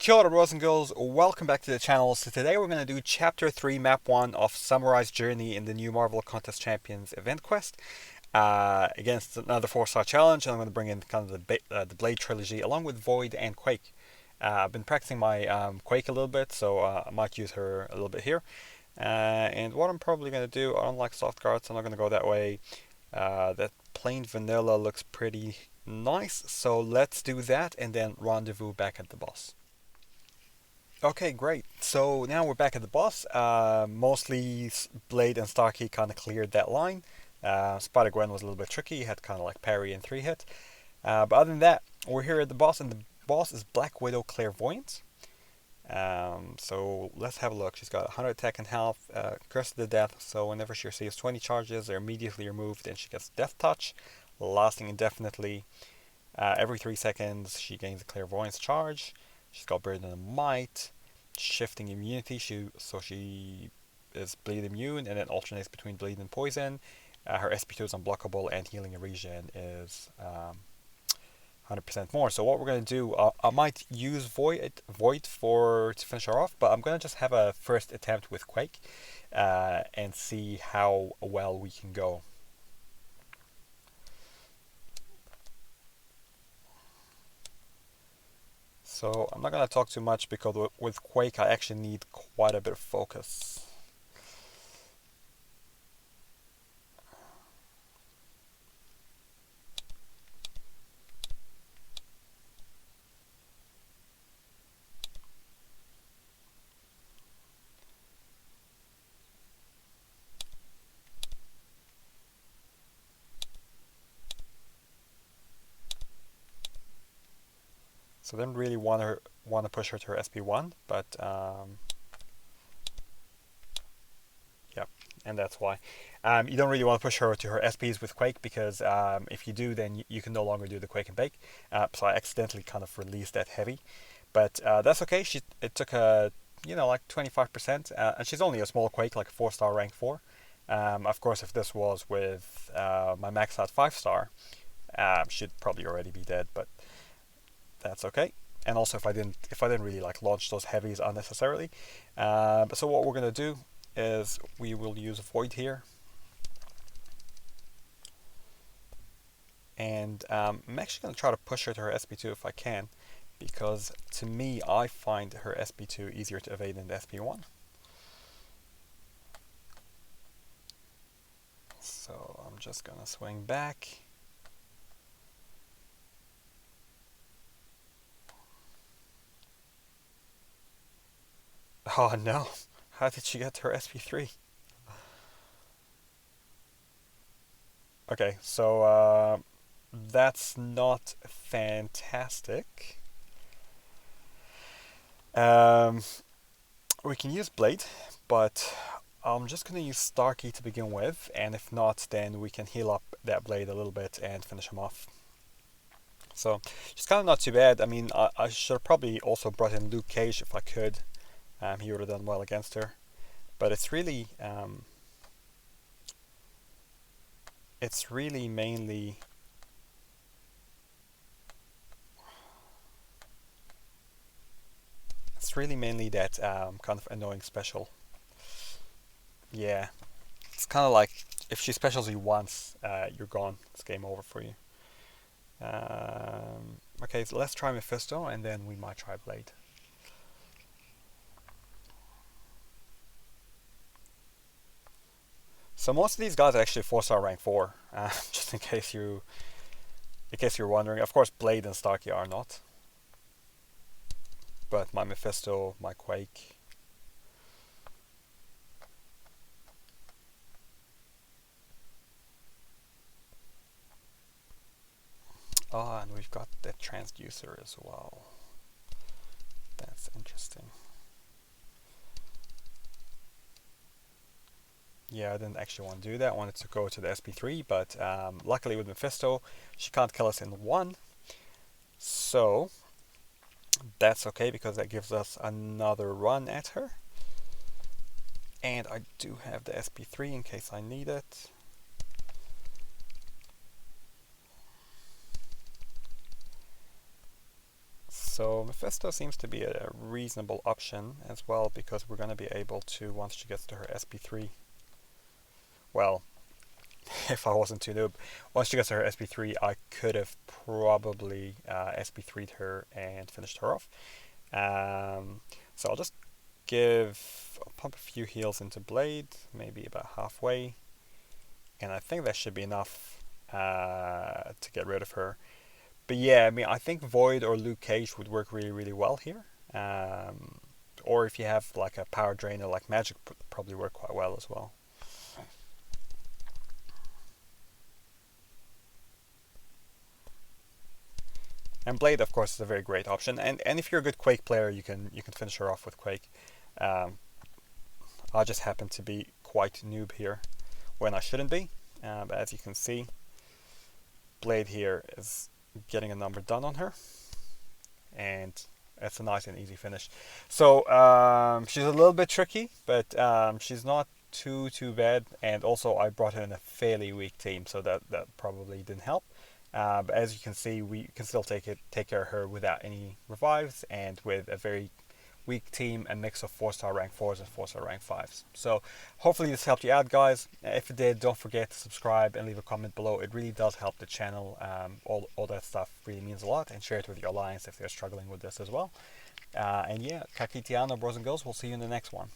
Kia ora, boys and girls, welcome back to the channel. So today we're going to do Chapter 3, Map 1 of Samurai's Journey in the new Marvel Contest Champions event quest. Against another 4-star challenge, and I'm going to bring in kind of the Blade trilogy along with Void and Quake. I've been practicing my Quake a little bit, so I might use her a little bit here. And what I'm probably going to do, unlike soft guards, I'm not going to go that way. That plain vanilla looks pretty nice, so let's do that and then rendezvous back at the boss. Okay, great. So now we're back at the boss. Mostly Blade and Starkey kind of cleared that line. Spider-Gwen was a little bit tricky. He had kind of like parry and 3-hit. But other than that, we're here at the boss, and the boss is Black Widow Clairvoyant. So let's have a look. She's got 100 attack and health, Curse of the Death, so whenever she receives 20 charges, they're immediately removed, and she gets Death Touch, lasting indefinitely. Every 3 seconds, she gains a Clairvoyance charge. She's got Burden of Might, shifting immunity, so she is bleed immune, and then alternates between bleed and poison. Her SP2 is unblockable, and healing and regen is 100% more. So what we're going to do, I might use Void to finish her off, but I'm going to just have a first attempt with Quake and see how well we can go. So I'm not going to talk too much because with Quake I actually need quite a bit of focus. So I didn't really want to push her to her SP1, but yeah, and that's why. You don't really want to push her to her SPs with Quake because if you do, then you can no longer do the Quake and Bake. So I accidentally kind of released that heavy, but that's okay. It took a like 25%, and she's only a small Quake, like a 4-star rank 4. Of course, if this was with my max out 5-star, she'd probably already be dead, but that's okay. And also if I didn't really like launch those heavies unnecessarily. So what we're gonna do is we will use Void here, and I'm actually gonna try to push her to her SP2 if I can, because to me I find her SP2 easier to evade than the SP1. So I'm just gonna swing back. Oh no, how did she get to her SP3? Okay, so that's not fantastic. We can use Blade, but I'm just going to use Starkey to begin with, and if not, then we can heal up that Blade a little bit and finish him off. So, she's kind of not too bad. I mean, I should have probably also brought in Luke Cage if I could. He would have done well against her. But it's really mainly that kind of annoying special. Yeah, it's kind of like if she specials you once, you're gone. It's game over for you. Okay, so let's try Mephisto, and then we might try Blade. So most of these guys are actually 4-star rank 4, just in case you're wondering. Of course, Blade and Starkey are not, but my Mephisto, my Quake. Oh, and we've got that transducer as well. That's interesting. Yeah, I didn't actually want to do that. I wanted to go to the SP3, but luckily with Mephisto, she can't kill us in one. So that's okay, because that gives us another run at her. And I do have the SP3 in case I need it. So Mephisto seems to be a reasonable option as well, because we're going to be able to, once she gets to her SP3, well, if I wasn't too noob, once she gets to her SP3, I could have probably SP3'd her and finished her off. So I'll just pump a few heals into Blade, maybe about halfway, and I think that should be enough to get rid of her. But yeah, I mean, I think Void or Luke Cage would work really, really well here. Or if you have like a power drainer like Magic, probably work quite well as well. And Blade, of course, is a very great option. And if you're a good Quake player, you can finish her off with Quake. I just happen to be quite noob here when I shouldn't be. But as you can see, Blade here is getting a number done on her, and it's a nice and easy finish. So she's a little bit tricky, but she's not too bad. And also, I brought her in a fairly weak team, so that probably didn't help. But as you can see, we can still take care of her without any revives, and with a very weak team, a mix of 4-star rank 4s and 4-star rank 5s. So hopefully this helped you out, guys. If it did, don't forget to subscribe and leave a comment below. It really does help the channel. All that stuff really means a lot. And share it with your alliance if they're struggling with this as well. And yeah, Kakitiano, bros and girls, we'll see you in the next one.